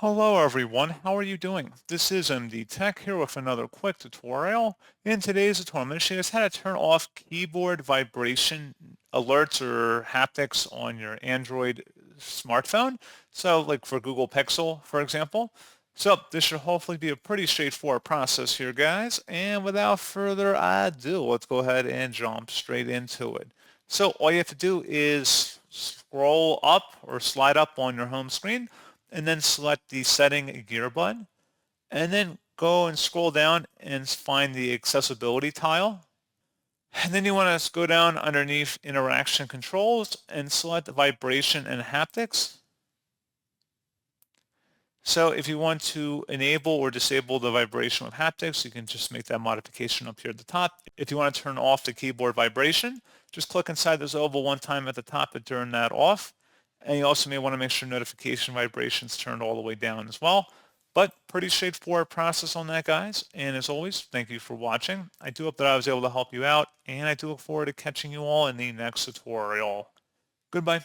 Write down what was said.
Hello everyone, how are you doing? This is MD Tech here with another quick tutorial. In today's tutorial, I'm going to show you guys how to turn off keyboard vibration alerts or haptics on your Android smartphone. So like for Google Pixel, for example. So this should hopefully be a pretty straightforward process here, guys. And without further ado, let's go ahead and jump straight into it. So all you have to do is scroll up or slide up on your home screen and then select the setting gear button and then go and scroll down and find the accessibility tile. And then you want to go down underneath interaction controls and select vibration and haptics. So if you want to enable or disable the vibration with haptics, you can just make that modification up here at the top. If you want to turn off the keyboard vibration, just click inside this oval one time at the top to turn that off. And you also may want to make sure notification vibrations turned all the way down as well. But pretty straightforward process on that, guys. And as always, thank you for watching. I do hope that I was able to help you out, and I do look forward to catching you all in the next tutorial. Goodbye.